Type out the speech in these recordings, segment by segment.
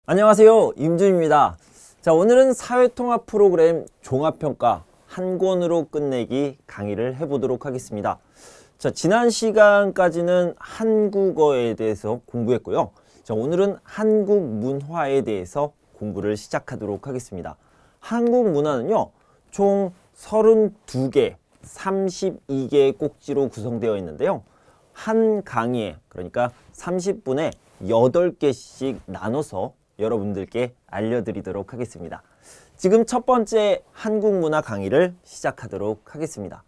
안녕하세요, 임준입니다. 자, 오늘은 사회통합 프로그램 종합평가 한 권으로 끝내기 강의를 해보도록 하겠습니다. 자, 지난 시간까지는 한국어에 대해서 공부했고요. 자, 오늘은 한국 문화에 대해서 공부를 시작하도록 하겠습니다. 한국 문화는요, 총 32개, 32개의 꼭지로 구성되어 있는데요. 한 강의에, 그러니까 30분에 8개씩 나눠서 여러분들께 알려드리도록 하겠습니다. 지금 첫 번째 한국 문화 강의를 시작하도록 하겠습니다.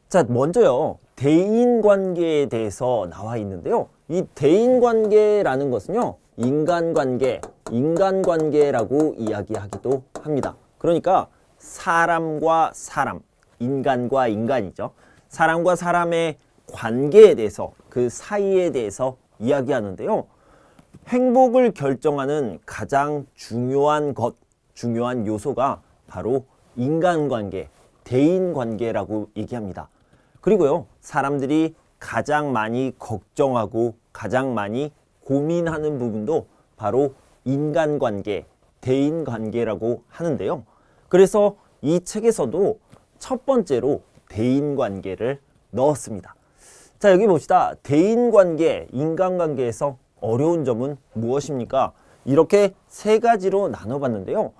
자, 먼저요, 대인관계에 대해서 나와 있는데요. 이 대인관계라는 것은요, 인간관계라고 이야기하기도 합니다. 그러니까 사람과 사람, 인간과 인간이죠. 사람과 사람의 관계에 대해서, 그 사이에 대해서 이야기하는데요. 행복을 결정하는 가장 중요한 요소가 바로 인간관계, 대인관계라고 얘기합니다. 그리고요, 사람들이 가장 많이 걱정하고 가장 많이 고민하는 부분도 바로 인간관계, 대인관계라고 하는데요. 그래서 이 책에서도 첫 번째로 대인관계를 넣었습니다. 자, 여기 봅시다. 대인관계, 인간관계에서 어려운 점은 무엇입니까? 이렇게 세 가지로 나눠봤는데요.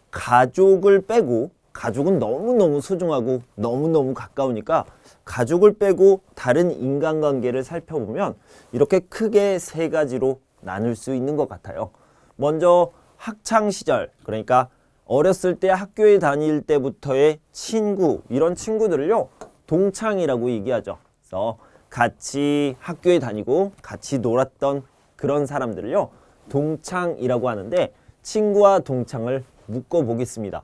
가족을 빼고, 가족은 너무너무 소중하고 너무너무 가까우니까 가족을 빼고 다른 인간관계를 살펴보면 이렇게 크게 세 가지로 나눌 수 있는 것 같아요. 먼저 학창시절, 그러니까 어렸을 때 학교에 다닐 때부터의 친구, 이런 친구들을요, 동창이라고 얘기하죠. 그래서 같이 학교에 다니고 같이 놀았던 그런 사람들을요, 동창이라고 하는데, 친구와 동창을 묶어보겠습니다.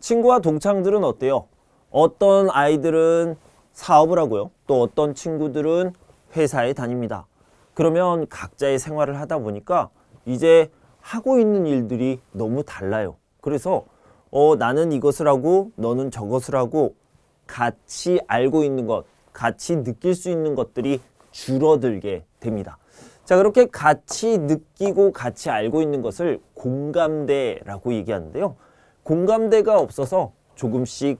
친구와 동창들은 어때요? 어떤 아이들은 사업을 하고요. 또 어떤 친구들은 회사에 다닙니다. 그러면 각자의 생활을 하다 보니까 이제 하고 있는 일들이 너무 달라요. 그래서 나는 이것을 하고 너는 저것을 하고 같이 알고 있는 것, 같이 느낄 수 있는 것들이 줄어들게 됩니다. 자, 그렇게 같이 느끼고 같이 알고 있는 것을 공감대라고 얘기하는데요. 공감대가 없어서 조금씩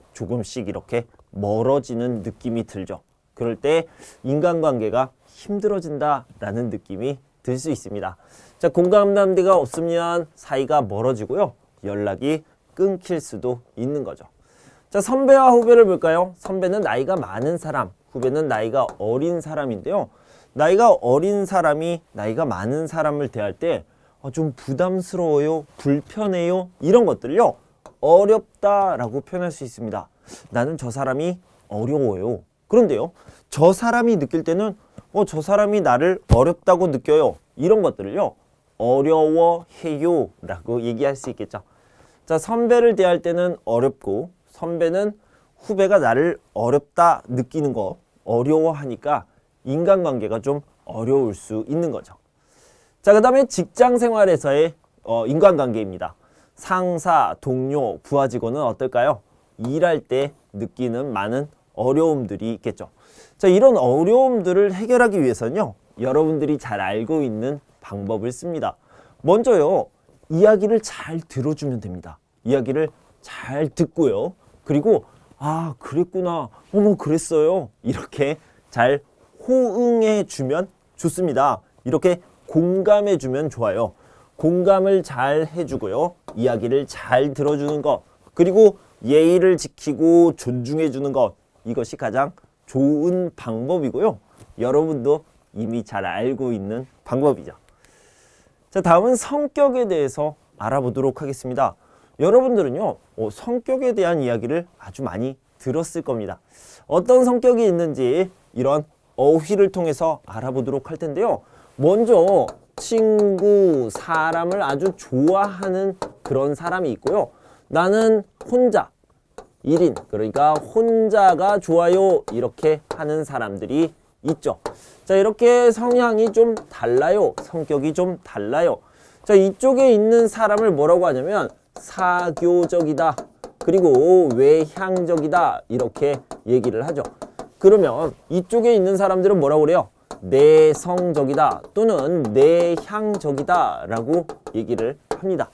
이렇게 멀어지는 느낌이 들죠. 그럴 때 인간관계가 힘들어진다라는 느낌이 들 수 있습니다. 자, 공감대가 없으면 사이가 멀어지고요. 연락이 끊길 수도 있는 거죠. 자, 선배와 후배를 볼까요? 선배는 나이가 많은 사람, 후배는 나이가 어린 사람인데요. 나이가 어린 사람이 나이가 많은 사람을 대할 때 좀 부담스러워요, 불편해요, 이런 것들을요, 어렵다라고 표현할 수 있습니다. 나는 저 사람이 어려워요. 그런데요, 저 사람이 느낄 때는 저 사람이 나를 어렵다고 느껴요. 이런 것들을요, 어려워해요 라고 얘기할 수 있겠죠. 자, 선배를 대할 때는 어렵고, 선배는 후배가 나를 어렵다 느끼는 거, 어려워하니까 인간관계가 좀 어려울 수 있는 거죠. 자, 그 다음에 직장 생활에서의 인간관계입니다. 상사, 동료, 부하 직원은 어떨까요? 일할 때 느끼는 많은 어려움들이 있겠죠. 자, 이런 어려움들을 해결하기 위해서는요, 여러분들이 잘 알고 있는 방법을 씁니다. 먼저요, 이야기를 잘 들어주면 됩니다. 이야기를 잘 듣고요. 그리고 그랬구나, 그랬어요, 이렇게 잘 호응해 주면 좋습니다. 이렇게 공감해 주면 좋아요. 공감을 잘 해주고요. 이야기를 잘 들어주는 것, 그리고 예의를 지키고 존중해 주는 것, 이것이 가장 좋은 방법이고요. 여러분도 이미 잘 알고 있는 방법이죠. 자, 다음은 성격에 대해서 알아보도록 하겠습니다. 여러분들은요, 성격에 대한 이야기를 아주 많이 들었을 겁니다. 어떤 성격이 있는지 이런 어휘를 통해서 알아보도록 할 텐데요. 먼저 친구, 사람을 아주 좋아하는 그런 사람이 있고요. 나는 혼자, 1인, 그러니까 혼자가 좋아요, 이렇게 하는 사람들이 있죠. 자, 이렇게 성향이 좀 달라요. 성격이 좀 달라요. 자, 이쪽에 있는 사람을 뭐라고 하냐면 사교적이다, 그리고 외향적이다, 이렇게 얘기를 하죠. 그러면 이쪽에 있는 사람들은 뭐라고 그래요? 내성적이다 또는 내향적이다 라고 얘기를 합니다.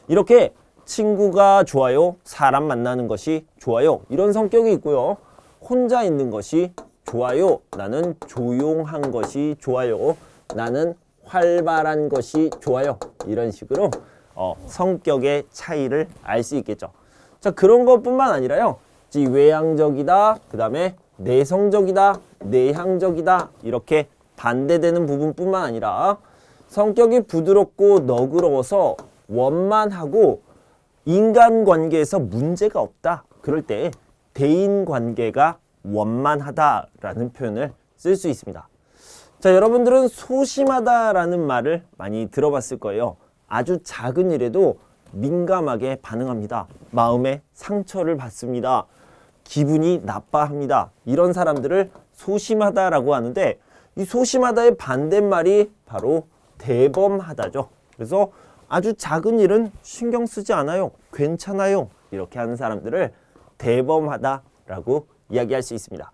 이렇게 친구가 좋아요, 사람 만나는 것이 좋아요, 이런 성격이 있고요. 혼자 있는 것이 좋아요, 나는 조용한 것이 좋아요, 나는 활발한 것이 좋아요, 이런 식으로 성격의 차이를 알 수 있겠죠. 자, 그런 것뿐만 아니라요, 외향적이다, 그 다음에 내성적이다, 내향적이다, 이렇게 반대되는 부분뿐만 아니라 성격이 부드럽고 너그러워서 원만하고 인간관계에서 문제가 없다, 그럴 때 대인관계가 원만하다라는 표현을 쓸 수 있습니다. 자, 여러분들은 소심하다라는 말을 많이 들어봤을 거예요. 아주 작은 일에도 민감하게 반응합니다. 마음에 상처를 받습니다. 기분이 나빠합니다. 이런 사람들을 소심하다라고 하는데, 이 소심하다의 반대말이 바로 대범하다죠. 그래서 아주 작은 일은 신경 쓰지 않아요, 괜찮아요, 이렇게 하는 사람들을 대범하다라고 이야기할 수 있습니다.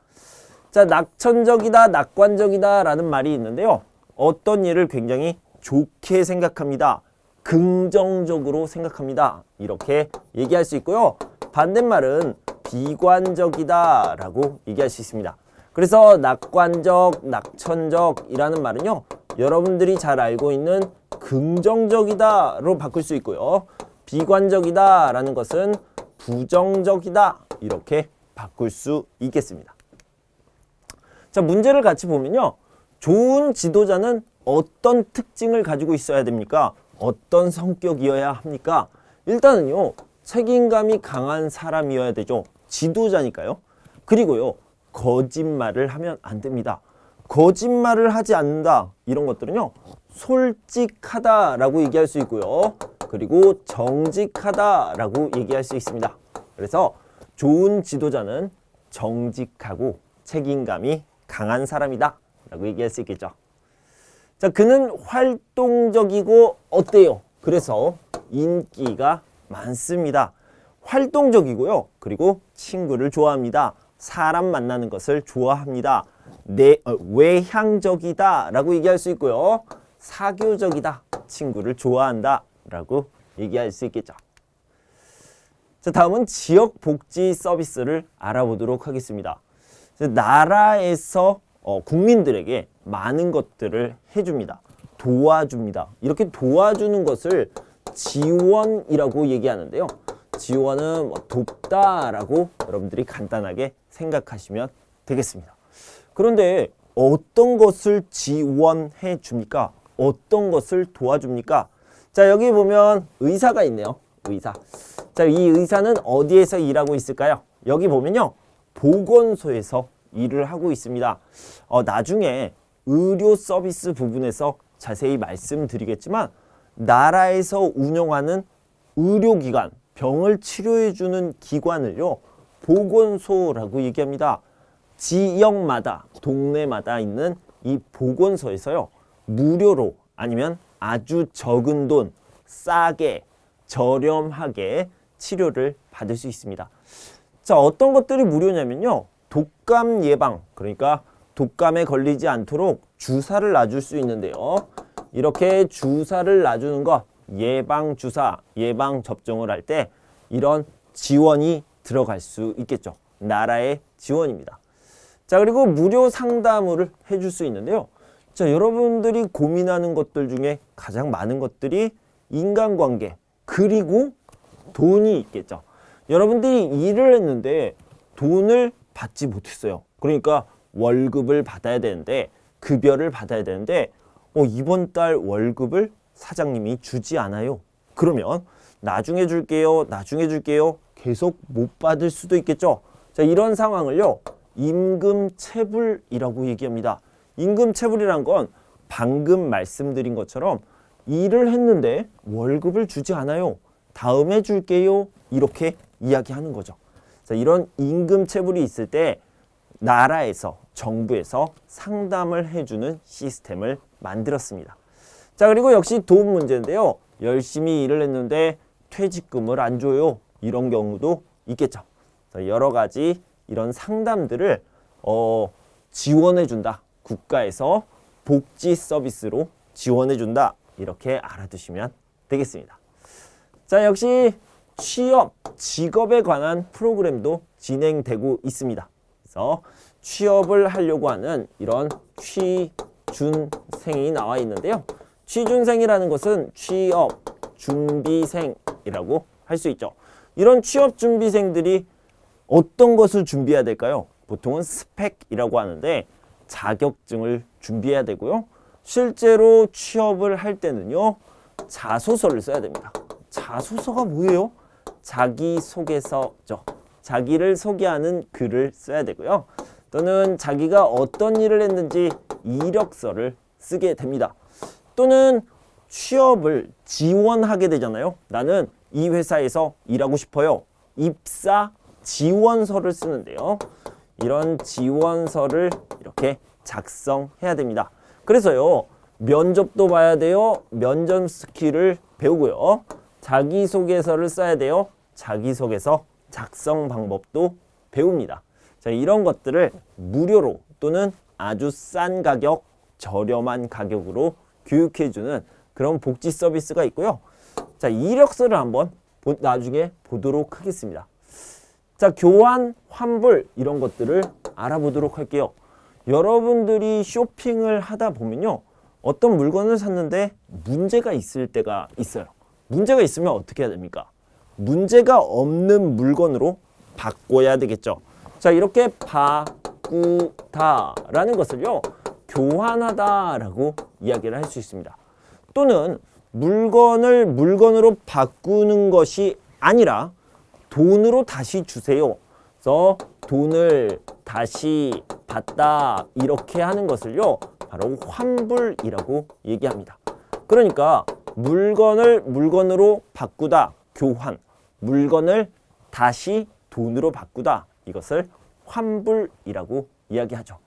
자, 낙천적이다, 낙관적이다 라는 말이 있는데요. 어떤 일을 굉장히 좋게 생각합니다, 긍정적으로 생각합니다, 이렇게 얘기할 수 있고요. 반대말은 비관적이다 라고 얘기할 수 있습니다. 그래서 낙관적, 낙천적이라는 말은요, 여러분들이 잘 알고 있는 긍정적이다로 바꿀 수 있고요. 비관적이다 라는 것은 부정적이다, 이렇게 바꿀 수 있겠습니다. 자, 문제를 같이 보면요. 좋은 지도자는 어떤 특징을 가지고 있어야 됩니까? 어떤 성격이어야 합니까? 일단은요, 책임감이 강한 사람이어야 되죠. 지도자니까요. 그리고요, 거짓말을 하면 안 됩니다. 거짓말을 하지 않는다, 이런 것들은요, 솔직하다라고 얘기할 수 있고요. 그리고 정직하다라고 얘기할 수 있습니다. 그래서 좋은 지도자는 정직하고 책임감이 강한 사람이다 라고 얘기할 수 있겠죠. 자, 그는 활동적이고 어때요? 그래서 인기가 많습니다. 활동적이고요. 그리고 친구를 좋아합니다. 사람 만나는 것을 좋아합니다. 외향적이다 라고 얘기할 수 있고요. 사교적이다, 친구를 좋아한다 라고 얘기할 수 있겠죠. 자, 다음은 지역복지 서비스를 알아보도록 하겠습니다. 나라에서 국민들에게 많은 것들을 해줍니다. 도와줍니다. 이렇게 도와주는 것을 지원이라고 얘기하는데요. 지원은 돕다라고 여러분들이 간단하게 생각하시면 되겠습니다. 그런데 어떤 것을 지원해 줍니까? 어떤 것을 도와줍니까? 자, 여기 보면 의사가 있네요. 의사. 자, 이 의사는 어디에서 일하고 있을까요? 여기 보면요, 보건소에서 일을 하고 있습니다. 나중에 의료 서비스 부분에서 자세히 말씀드리겠지만, 나라에서 운영하는 의료기관, 병을 치료해주는 기관을요, 보건소라고 얘기합니다. 지역마다, 동네마다 있는 이 보건소에서요, 무료로 아니면 아주 적은 돈, 싸게, 저렴하게 치료를 받을 수 있습니다. 자, 어떤 것들이 무료냐면요, 독감 예방, 그러니까 독감에 걸리지 않도록 주사를 놔줄 수 있는데요. 이렇게 주사를 놔주는 것, 예방주사, 예방접종을 할 때 이런 지원이 들어갈 수 있겠죠. 나라의 지원입니다. 자, 그리고 무료 상담을 해줄 수 있는데요. 자, 여러분들이 고민하는 것들 중에 가장 많은 것들이 인간관계, 그리고 돈이 있겠죠. 여러분들이 일을 했는데 돈을 받지 못했어요. 그러니까 월급을 받아야 되는데, 급여를 받아야 되는데 이번 달 월급을 사장님이 주지 않아요. 그러면 나중에 줄게요, 나중에 줄게요, 계속 못 받을 수도 있겠죠. 자, 이런 상황을요, 임금체불이라고 얘기합니다. 임금체불이란 건 방금 말씀드린 것처럼 일을 했는데 월급을 주지 않아요. 다음에 줄게요, 이렇게 이야기하는 거죠. 자, 이런 임금체불이 있을 때 나라에서, 정부에서 상담을 해주는 시스템을 만들었습니다. 자, 그리고 역시 돈 문제인데요. 열심히 일을 했는데 퇴직금을 안 줘요. 이런 경우도 있겠죠. 자, 여러 가지 이런 상담들을 지원해준다, 국가에서 복지 서비스로 지원해준다. 이렇게 알아두시면 되겠습니다. 자, 역시 취업, 직업에 관한 프로그램도 진행되고 있습니다. 그래서 취업을 하려고 하는 이런 취준생이 나와 있는데요. 취준생이라는 것은 취업 준비생이라고 할 수 있죠. 이런 취업 준비생들이 어떤 것을 준비해야 될까요? 보통은 스펙이라고 하는데 자격증을 준비해야 되고요. 실제로 취업을 할 때는요. 자소서를 써야 됩니다. 자소서가 뭐예요? 자기소개서죠. 자기를 소개하는 글을 써야 되고요. 또는 자기가 어떤 일을 했는지 이력서를 쓰게 됩니다. 또는 취업을 지원하게 되잖아요. 나는 이 회사에서 일하고 싶어요. 입사 지원서를 쓰는데요. 이런 지원서를 이렇게 작성해야 됩니다. 그래서요. 면접도 봐야 돼요. 면접 스킬을 배우고요. 자기소개서를 써야 돼요. 자기소개서 작성 방법도 배웁니다. 자, 이런 것들을 무료로 또는 아주 싼 가격, 저렴한 가격으로 교육해주는 그런 복지 서비스가 있고요. 자, 이력서를 한번 나중에 보도록 하겠습니다. 자, 교환, 환불 이런 것들을 알아보도록 할게요. 여러분들이 쇼핑을 하다 보면요. 어떤 물건을 샀는데 문제가 있을 때가 있어요. 문제가 있으면 어떻게 해야 됩니까? 문제가 없는 물건으로 바꿔야 되겠죠. 자, 이렇게 바꾸다라는 것을요. 교환하다라고 이야기를 할 수 있습니다. 또는 물건을 물건으로 바꾸는 것이 아니라 돈으로 다시 주세요. 그래서 돈을 다시 받다 이렇게 하는 것을요. 바로 환불이라고 얘기합니다. 그러니까 물건을 물건으로 바꾸다, 교환, 물건을 다시 돈으로 바꾸다 이것을 환불이라고 이야기하죠.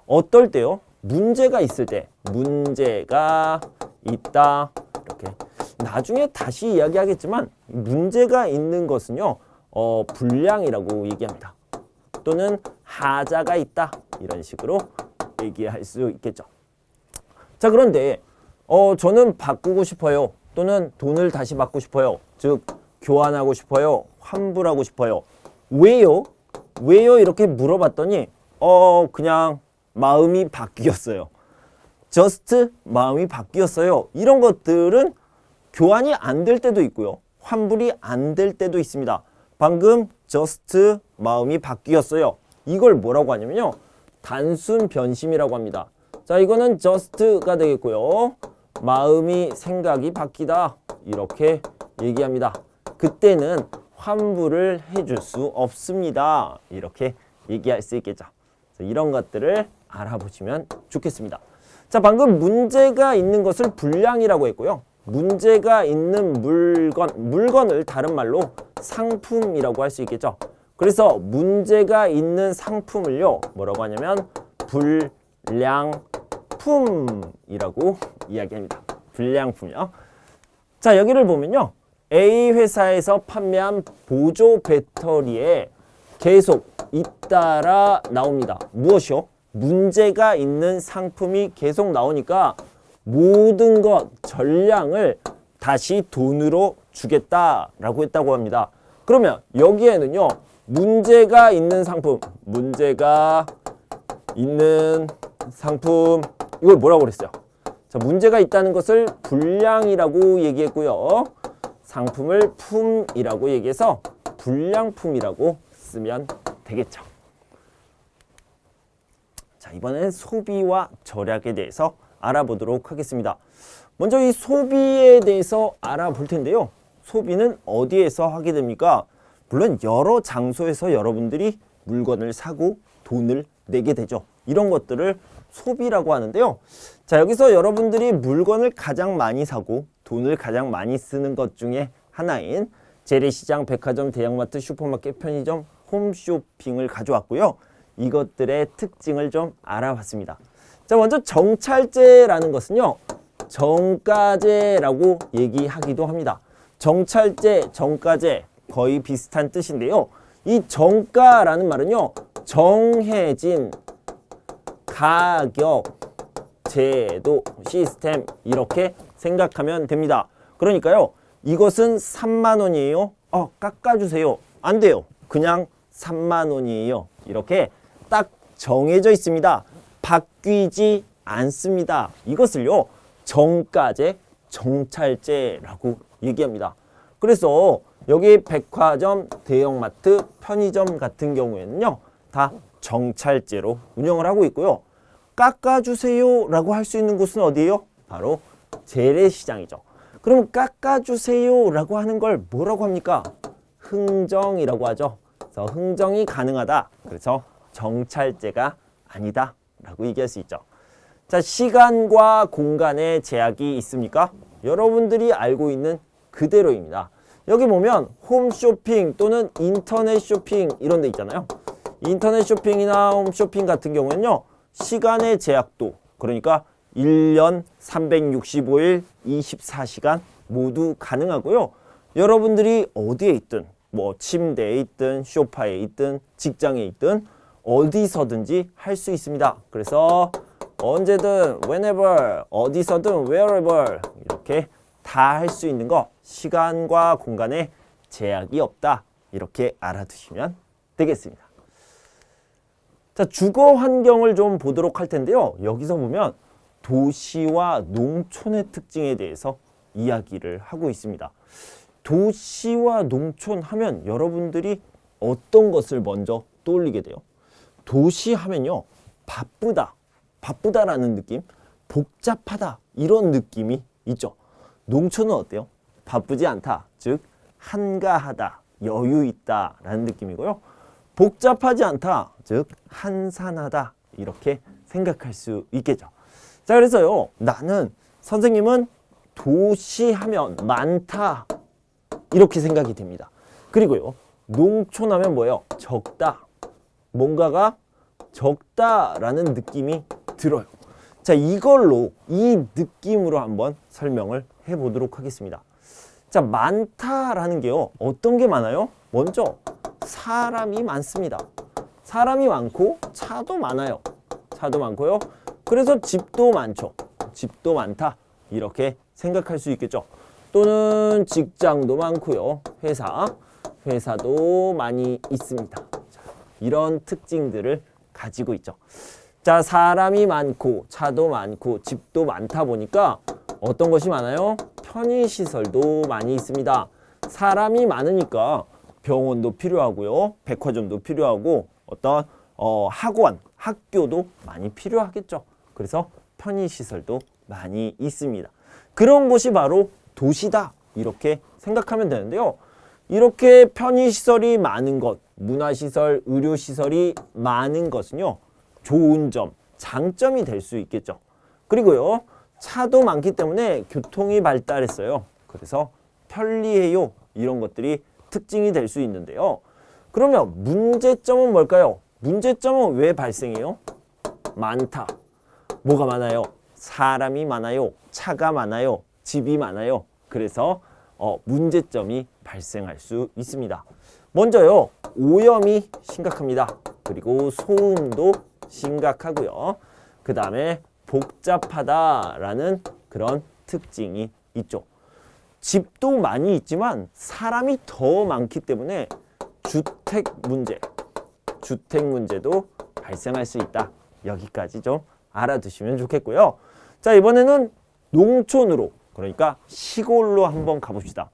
어떨 때요? 문제가 있을 때 문제가 있다 이렇게 나중에 다시 이야기하겠지만 문제가 있는 것은요 불량이라고 얘기합니다. 또는 하자가 있다 이런 식으로 얘기할 수 있겠죠. 자, 그런데 저는 바꾸고 싶어요. 또는 돈을 다시 받고 싶어요. 즉 교환하고 싶어요. 환불하고 싶어요. 왜요? 왜요? 이렇게 물어봤더니 그냥 마음이 바뀌었어요. just 마음이 바뀌었어요. 이런 것들은 교환이 안 될 때도 있고요. 환불이 안 될 때도 있습니다. 방금 just 마음이 바뀌었어요. 이걸 뭐라고 하냐면요. 단순 변심이라고 합니다. 자, 이거는 just가 되겠고요. 마음이 생각이 바뀌다 이렇게 얘기합니다. 그때는 환불을 해줄 수 없습니다. 이렇게 얘기할 수 있겠죠. 이런 것들을 알아보시면 좋겠습니다. 자, 방금 문제가 있는 것을 불량이라고 했고요. 문제가 있는 물건을 다른 말로 상품이라고 할 수 있겠죠. 그래서 문제가 있는 상품을요, 뭐라고 하냐면 불량품이라고 이야기합니다. 불량품이요. 자, 여기를 보면요. A 회사에서 판매한 보조 배터리에 계속 잇따라 나옵니다. 무엇이요? 문제가 있는 상품이 계속 나오니까 모든 것, 전량을 다시 돈으로 주겠다라고 했다고 합니다. 그러면 여기에는요. 문제가 있는 상품, 문제가 있는 상품 이걸 뭐라고 그랬어요? 자, 문제가 있다는 것을 불량이라고 얘기했고요. 상품을 품이라고 얘기해서 불량품이라고 쓰면 되겠죠. 자, 이번엔 소비와 절약에 대해서 알아보도록 하겠습니다. 먼저 이 소비에 대해서 알아볼 텐데요. 소비는 어디에서 하게 됩니까? 물론 여러 장소에서 여러분들이 물건을 사고 돈을 내게 되죠. 이런 것들을 소비라고 하는데요. 자, 여기서 여러분들이 물건을 가장 많이 사고 돈을 가장 많이 쓰는 것 중에 하나인 재래시장, 백화점, 대형마트, 슈퍼마켓, 편의점, 홈쇼핑을 가져왔고요. 이것들의 특징을 좀 알아봤습니다. 자, 먼저 정찰제라는 것은요. 정가제라고 얘기하기도 합니다. 정찰제, 정가제 거의 비슷한 뜻인데요. 이 정가라는 말은요. 정해진 가격, 제도, 시스템 이렇게 생각하면 됩니다. 그러니까요. 이것은 3만 원이에요. 깎아주세요. 안 돼요. 그냥 3만 원이에요. 이렇게 딱 정해져 있습니다. 바뀌지 않습니다. 이것을요. 정가제, 정찰제라고 얘기합니다. 그래서 여기 백화점, 대형마트, 편의점 같은 경우에는요. 다 정찰제로 운영을 하고 있고요. 깎아주세요 라고 할 수 있는 곳은 어디예요? 바로 재래시장이죠. 그럼 깎아주세요 라고 하는 걸 뭐라고 합니까? 흥정이라고 하죠. 그래서 흥정이 가능하다. 그래서 정찰제가 아니다 라고 얘기할 수 있죠. 자, 시간과 공간의 제약이 있습니까? 여러분들이 알고 있는 그대로입니다. 여기 보면 홈쇼핑 또는 인터넷 쇼핑 이런 데 있잖아요. 인터넷 쇼핑이나 홈쇼핑 같은 경우에는요. 시간의 제약도, 그러니까 1년 365일 24시간 모두 가능하고요. 여러분들이 어디에 있든, 뭐 침대에 있든, 소파에 있든, 직장에 있든 어디서든지 할 수 있습니다. 그래서 언제든, whenever, 어디서든, wherever 이렇게 다 할 수 있는 거, 시간과 공간에 제약이 없다. 이렇게 알아두시면 되겠습니다. 자, 주거 환경을 좀 보도록 할 텐데요. 여기서 보면 도시와 농촌의 특징에 대해서 이야기를 하고 있습니다. 도시와 농촌 하면 여러분들이 어떤 것을 먼저 떠올리게 돼요? 도시 하면요. 바쁘다. 바쁘다라는 느낌, 복잡하다. 이런 느낌이 있죠. 농촌은 어때요? 바쁘지 않다. 즉, 한가하다. 여유 있다. 라는 느낌이고요. 복잡하지 않다. 즉, 한산하다. 이렇게 생각할 수 있겠죠. 자, 그래서요. 나는, 선생님은 도시 하면 많다. 이렇게 생각이 됩니다. 그리고요. 농촌 하면 뭐예요? 적다. 뭔가가 적다라는 느낌이 들어요. 자, 이걸로, 이 느낌으로 한번 설명을 해보도록 하겠습니다. 자, 많다라는 게요. 어떤 게 많아요? 먼저 사람이 많습니다. 사람이 많고 차도 많아요. 차도 많고요. 그래서 집도 많죠. 집도 많다. 이렇게 생각할 수 있겠죠. 또는 직장도 많고요. 회사도 많이 있습니다. 자, 이런 특징들을 가지고 있죠. 자, 사람이 많고 차도 많고 집도 많다 보니까 어떤 것이 많아요? 편의시설도 많이 있습니다. 사람이 많으니까 병원도 필요하고요. 백화점도 필요하고 어떤 학원, 학교도 많이 필요하겠죠. 그래서 편의시설도 많이 있습니다. 그런 곳이 바로 도시다. 이렇게 생각하면 되는데요. 이렇게 편의시설이 많은 것, 문화시설, 의료시설이 많은 것은요. 좋은 점, 장점이 될 수 있겠죠. 그리고요. 차도 많기 때문에 교통이 발달했어요. 그래서 편리해요. 이런 것들이 특징이 될 수 있는데요. 그러면 문제점은 뭘까요? 문제점은 왜 발생해요? 많다. 뭐가 많아요? 사람이 많아요. 차가 많아요. 집이 많아요. 그래서 문제점이 발생할 수 있습니다. 먼저요. 오염이 심각합니다. 그리고 소음도 심각하고요. 그 다음에 복잡하다라는 그런 특징이 있죠. 집도 많이 있지만 사람이 더 많기 때문에 주택 문제도 발생할 수 있다. 여기까지 좀 알아두시면 좋겠고요. 자, 이번에는 농촌으로, 그러니까 시골로 한번 가봅시다.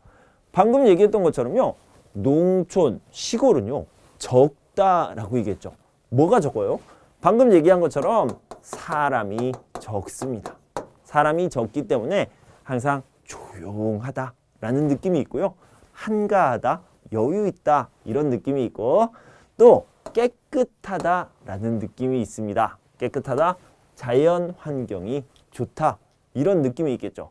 방금 얘기했던 것처럼요. 농촌, 시골은요. 적다라고 얘기했죠. 뭐가 적어요? 방금 얘기한 것처럼 사람이 적습니다. 사람이 적기 때문에 항상 조용하다라는 느낌이 있고요. 한가하다, 여유 있다 이런 느낌이 있고 또 깨끗하다라는 느낌이 있습니다. 깨끗하다, 자연 환경이 좋다 이런 느낌이 있겠죠.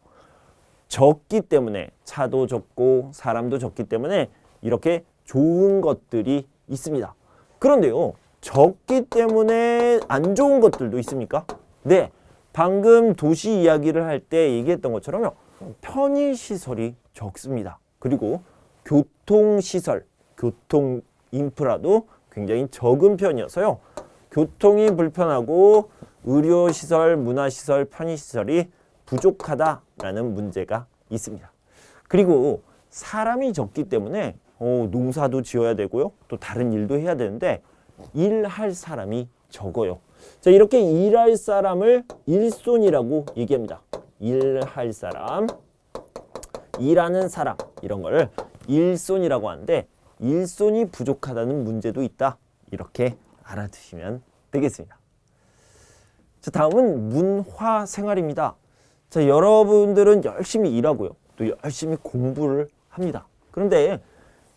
적기 때문에 차도 적고 사람도 적기 때문에 이렇게 좋은 것들이 있습니다. 그런데요. 적기 때문에 안 좋은 것들도 있습니까? 네. 방금 도시 이야기를 할 때 얘기했던 것처럼요. 편의시설이 적습니다. 그리고 교통시설, 교통 인프라도 굉장히 적은 편이어서요. 교통이 불편하고 의료시설, 문화시설, 편의시설이 부족하다라는 문제가 있습니다. 그리고 사람이 적기 때문에 농사도 지어야 되고요. 또 다른 일도 해야 되는데 일할 사람이 적어요. 자, 이렇게 일할 사람을 일손이라고 얘기합니다. 일할 사람, 일하는 사람 이런 걸 일손이라고 하는데 일손이 부족하다는 문제도 있다. 이렇게 알아두시면 되겠습니다. 자, 다음은 문화생활입니다. 자, 여러분들은 열심히 일하고요. 또 열심히 공부를 합니다. 그런데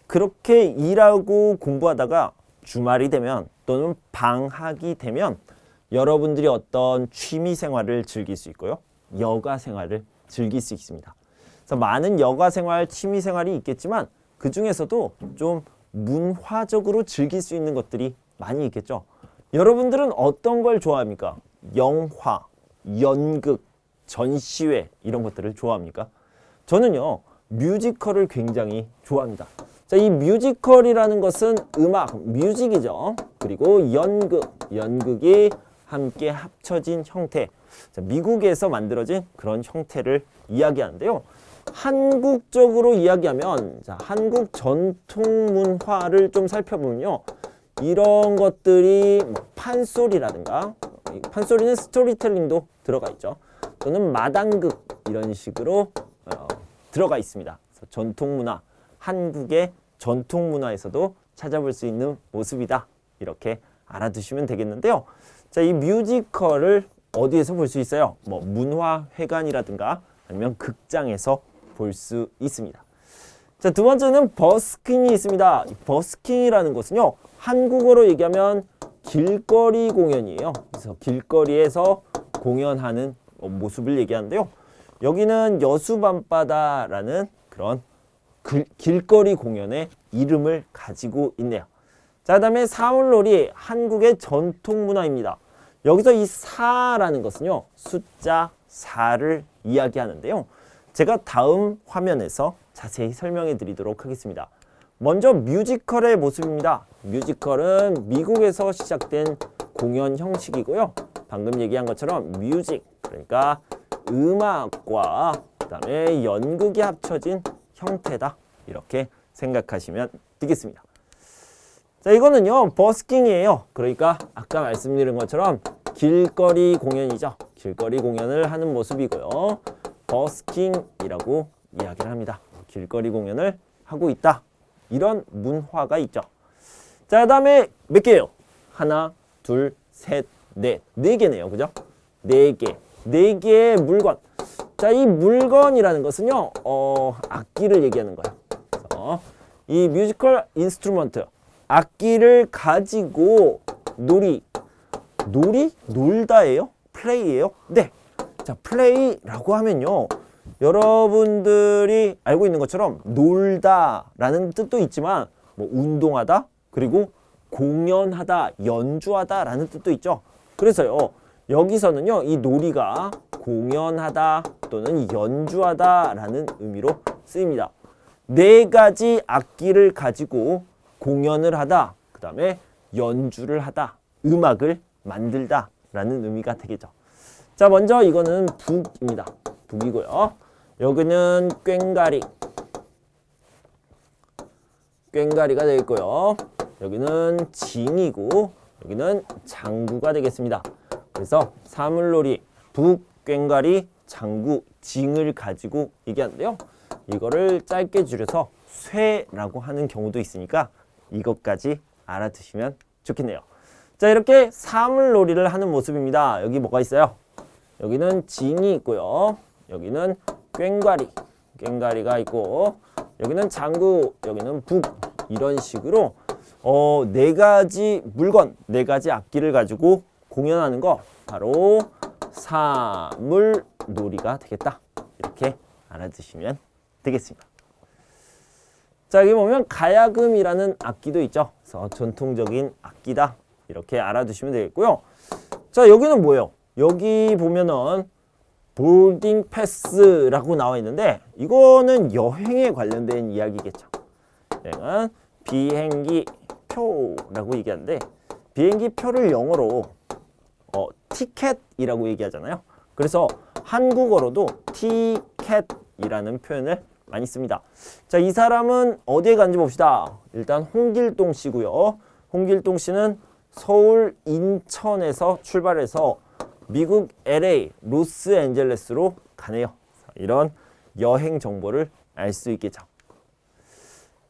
그렇게 일하고 공부하다가 주말이 되면 또는 방학이 되면 여러분들이 어떤 취미생활을 즐길 수 있고요. 여가생활을 즐길 수 있습니다. 그래서 많은 여가생활, 취미생활이 있겠지만 그 중에서도 좀 문화적으로 즐길 수 있는 것들이 많이 있겠죠. 여러분들은 어떤 걸 좋아합니까? 영화, 연극, 전시회 이런 것들을 좋아합니까? 저는요, 뮤지컬을 굉장히 좋아합니다. 자, 이 뮤지컬이라는 것은 음악, 뮤직이죠. 그리고 연극이 함께 합쳐진 형태. 자, 미국에서 만들어진 그런 형태를 이야기하는데요. 한국적으로 이야기하면 자, 한국 전통 문화를 좀 살펴보면요. 이런 것들이 판소리라든가 판소리는 스토리텔링도 들어가 있죠. 또는 마당극 이런 식으로 들어가 있습니다. 그래서 전통문화, 한국의 전통문화에서도 찾아볼 수 있는 모습이다. 이렇게 알아두시면 되겠는데요. 자, 이 뮤지컬을 어디에서 볼 수 있어요? 뭐 문화회관이라든가 아니면 극장에서 볼 수 있습니다. 자, 두 번째는 버스킹이 있습니다. 버스킹이라는 것은요, 한국어로 얘기하면 길거리 공연이에요. 그래서 길거리에서 공연하는 모습을 얘기하는데요. 여기는 여수밤바다라는 그런 길거리 공연의 이름을 가지고 있네요. 자, 그다음에 사물놀이, 한국의 전통 문화입니다. 여기서 이 4라는 것은요, 숫자 4를 이야기하는데요. 제가 다음 화면에서 자세히 설명해 드리도록 하겠습니다. 먼저 뮤지컬의 모습입니다. 뮤지컬은 미국에서 시작된 공연 형식이고요. 방금 얘기한 것처럼 뮤직, 그러니까 음악과 그다음에 연극이 합쳐진 형태다. 이렇게 생각하시면 되겠습니다. 자, 이거는요, 버스킹이에요. 그러니까 아까 말씀드린 것처럼 길거리 공연이죠. 길거리 공연을 하는 모습이고요. 버스킹이라고 이야기를 합니다. 길거리 공연을 하고 있다. 이런 문화가 있죠. 자, 그 다음에 몇 개예요? 하나, 둘, 셋, 넷. 네 개네요. 그죠? 네 개. 네 개의 물건. 자, 이 물건이라는 것은요, 악기를 얘기하는 거예요. 그래서 이 뮤지컬 인스트루먼트, 악기를 가지고 놀다예요? 플레이예요? 네. 자, 플레이라고 하면요, 여러분들이 알고 있는 것처럼 놀다라는 뜻도 있지만 뭐 운동하다, 그리고 공연하다, 연주하다라는 뜻도 있죠. 그래서요, 여기서는요, 이 놀이가 공연하다 또는 연주하다라는 의미로 쓰입니다. 네 가지 악기를 가지고 공연을 하다, 그 다음에 연주를 하다, 음악을 만들다라는 의미가 되겠죠. 자, 먼저 이거는 북입니다. 북이고요. 여기는 꽹가리가 되겠고요. 여기는 징이고 여기는 장구가 되겠습니다. 그래서 사물놀이, 북, 꽹가리, 장구, 징을 가지고 얘기하는데요. 이거를 짧게 줄여서 쇠라고 하는 경우도 있으니까 이것까지 알아두시면 좋겠네요. 자, 이렇게 사물놀이를 하는 모습입니다. 여기 뭐가 있어요? 여기는 징이 있고요. 여기는 꽹가리가 있고, 여기는 장구, 여기는 북, 이런 식으로 네 가지 물건, 네 가지 악기를 가지고 공연하는 거 바로 사물놀이가 되겠다. 이렇게 알아두시면 되겠습니다. 자, 여기 보면 가야금이라는 악기도 있죠. 그래서 전통적인 악기다. 이렇게 알아두시면 되겠고요. 자, 여기는 뭐예요? 여기 보면은 보딩 패스라고 나와 있는데 이거는 여행에 관련된 이야기겠죠. 여행은 비행기 표라고 얘기하는데 비행기 표를 영어로 티켓이라고 얘기하잖아요. 그래서 한국어로도 티켓이라는 표현을 많이 씁니다. 자, 이 사람은 어디에 간지 봅시다. 일단 홍길동 씨고요. 홍길동 씨는 서울 인천에서 출발해서 미국 LA 로스앤젤레스로 가네요. 이런 여행 정보를 알 수 있겠죠.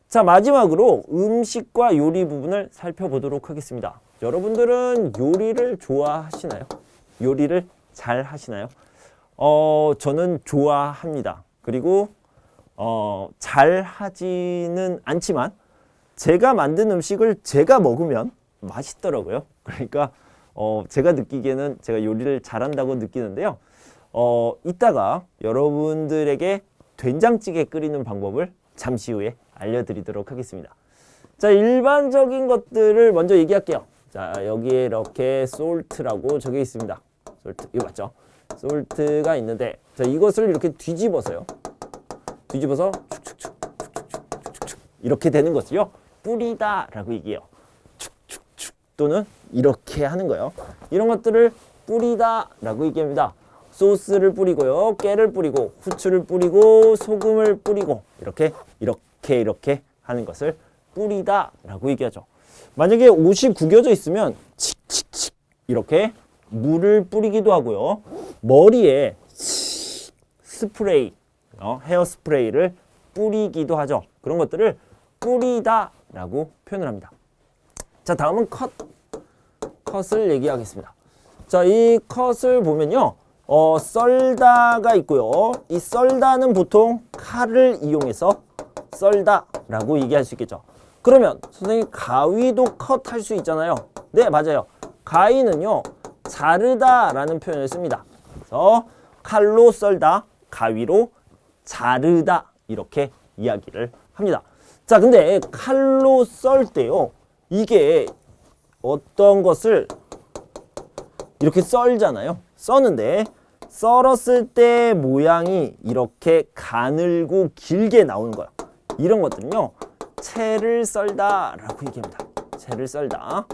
자, 마지막으로 음식과 요리 부분을 살펴보도록 하겠습니다. 여러분들은 요리를 좋아하시나요? 요리를 잘 하시나요? 저는 좋아합니다. 그리고 잘 하지는 않지만 제가 만든 음식을 제가 먹으면 맛있더라고요. 그러니까 제가 느끼기에는 제가 요리를 잘한다고 느끼는데요. 이따가 여러분들에게 된장찌개 끓이는 방법을 잠시 후에 알려드리도록 하겠습니다. 자, 일반적인 것들을 먼저 얘기할게요. 자, 여기에 이렇게 salt라고 적혀 있습니다. salt, 이거 맞죠? salt가 있는데, 자, 이것을 이렇게 뒤집어서 축축축 이렇게 되는 것을요, 뿌리다라고 얘기해요. 축축축 또는 이렇게 하는 거예요. 이런 것들을 뿌리다라고 얘기합니다. 소스를 뿌리고요, 깨를 뿌리고, 후추를 뿌리고, 소금을 뿌리고, 이렇게 하는 것을 뿌리다라고 얘기하죠. 만약에 옷이 구겨져 있으면 칙칙칙 이렇게 물을 뿌리기도 하고요. 머리에 스프레이, 헤어 스프레이를 뿌리기도 하죠. 그런 것들을 뿌리다라고 표현을 합니다. 자, 다음은 컷을 얘기하겠습니다. 자, 이 컷을 보면요, 썰다가 있고요. 이 썰다는 보통 칼을 이용해서 썰다라고 얘기할 수 있겠죠. 그러면 선생님, 가위도 컷할 수 있잖아요. 네, 맞아요. 가위는요, 자르다라는 표현을 씁니다. 그래서 칼로 썰다, 가위로 자르다, 이렇게 이야기를 합니다. 자, 근데 칼로 썰 때요, 이게 어떤 것을 이렇게 썰잖아요. 써는데 썰었을 때 모양이 이렇게 가늘고 길게 나오는 거예요. 이런 것들은요, 채를 썰다라고 얘기합니다. 채를 썰다,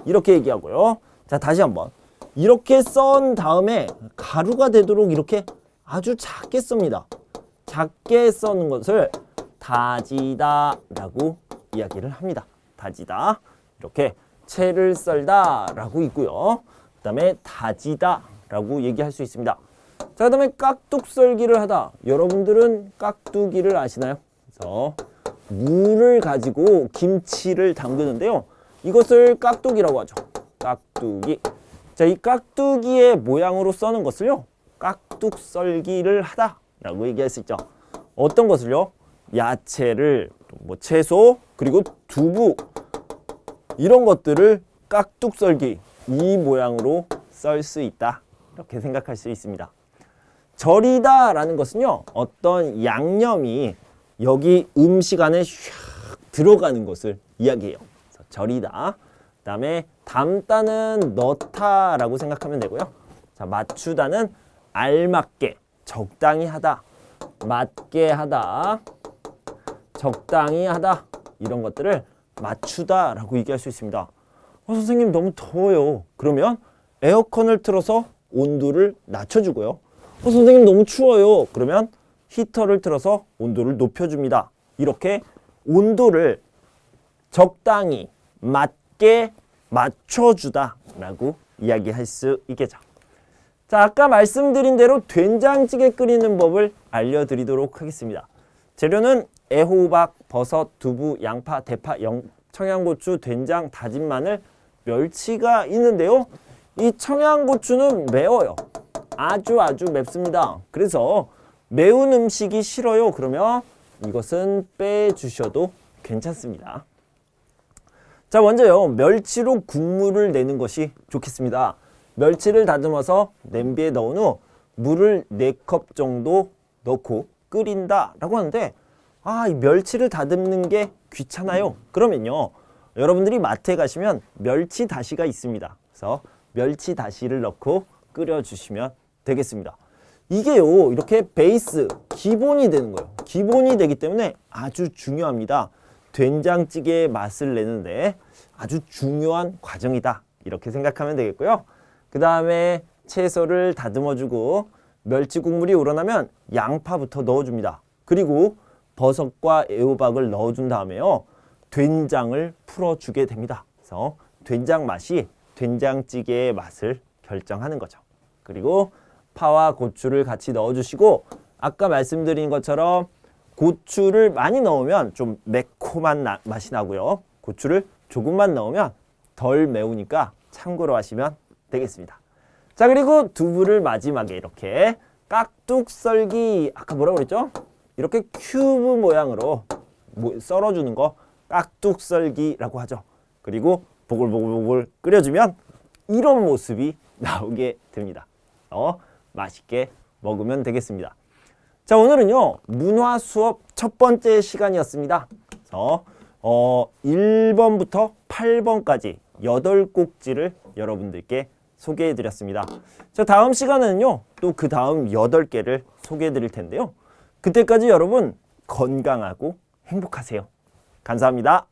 이렇게 얘기하고요. 자, 다시 한번 이렇게 썬 다음에 가루가 되도록 이렇게 아주 작게 썹니다. 작게 써는 것을 다지다라고 이야기를 합니다. 다지다, 이렇게 채를 썰다라고 있고요. 그 다음에 다지다라고 얘기할 수 있습니다. 자, 그 다음에 깍둑썰기를 하다. 여러분들은 깍두기를 아시나요? 그래서 물을 가지고 김치를 담그는데요, 이것을 깍두기라고 하죠. 깍두기. 자, 이 깍두기의 모양으로 써는 것을요, 깍둑썰기를 하다라고 얘기할 수 있죠. 어떤 것을요? 야채를, 채소, 그리고 두부, 이런 것들을 깍둑썰기, 이 모양으로 썰 수 있다, 이렇게 생각할 수 있습니다. 절이다라는 것은요, 어떤 양념이 여기 음식 안에 샥 들어가는 것을 이야기해요. 그래서 절이다. 그 다음에 담다는 넣다라고 생각하면 되고요. 자, 맞추다는 알맞게, 적당히 하다, 맞게 하다, 적당히 하다, 이런 것들을 맞추다라고 얘기할 수 있습니다. 선생님, 너무 더워요. 그러면 에어컨을 틀어서 온도를 낮춰주고요. 선생님, 너무 추워요. 그러면 히터를 틀어서 온도를 높여줍니다. 이렇게 온도를 적당히, 맞게 맞춰주다라고 이야기할 수 있겠죠. 자, 아까 말씀드린 대로 된장찌개 끓이는 법을 알려드리도록 하겠습니다. 재료는 애호박, 버섯, 두부, 양파, 대파, 청양고추, 된장, 다진 마늘, 멸치가 있는데요. 이 청양고추는 매워요. 아주 맵습니다. 그래서 매운 음식이 싫어요. 그러면 이것은 빼주셔도 괜찮습니다. 자, 먼저요, 멸치로 국물을 내는 것이 좋겠습니다. 멸치를 다듬어서 냄비에 넣은 후 물을 4컵 정도 넣고 끓인다라고 하는데, 이 멸치를 다듬는 게 귀찮아요. 그러면요, 여러분들이 마트에 가시면 멸치 다시가 있습니다. 그래서 멸치 다시를 넣고 끓여주시면 되겠습니다. 이게요, 이렇게 베이스, 기본이 되는 거예요. 기본이 되기 때문에 아주 중요합니다. 된장찌개의 맛을 내는데 아주 중요한 과정이다, 이렇게 생각하면 되겠고요. 그 다음에 채소를 다듬어주고 멸치 국물이 우러나면 양파부터 넣어줍니다. 그리고 버섯과 애호박을 넣어준 다음에요. 된장을 풀어주게 됩니다. 그래서 된장 맛이 된장찌개의 맛을 결정하는 거죠. 그리고 파와 고추를 같이 넣어주시고 아까 말씀드린 것처럼 고추를 많이 넣으면 좀 매콤한 맛이 나고요. 고추를 조금만 넣으면 덜 매우니까 참고로 하시면 되겠습니다. 자, 그리고 두부를 마지막에 이렇게 깍둑 썰기, 아까 뭐라고 그랬죠? 이렇게 큐브 모양으로 썰어주는 거 깍둑 썰기라고 하죠. 그리고 보글보글 끓여주면 이런 모습이 나오게 됩니다. 맛있게 먹으면 되겠습니다. 자, 오늘은요 문화 수업 첫 번째 시간이었습니다. 그래서 1번부터 8번까지 8꼭지를 여러분들께 소개해 드렸습니다. 자, 다음 시간에는요 또 그 다음 8개를 소개해 드릴 텐데요. 그때까지 여러분 건강하고 행복하세요. 감사합니다.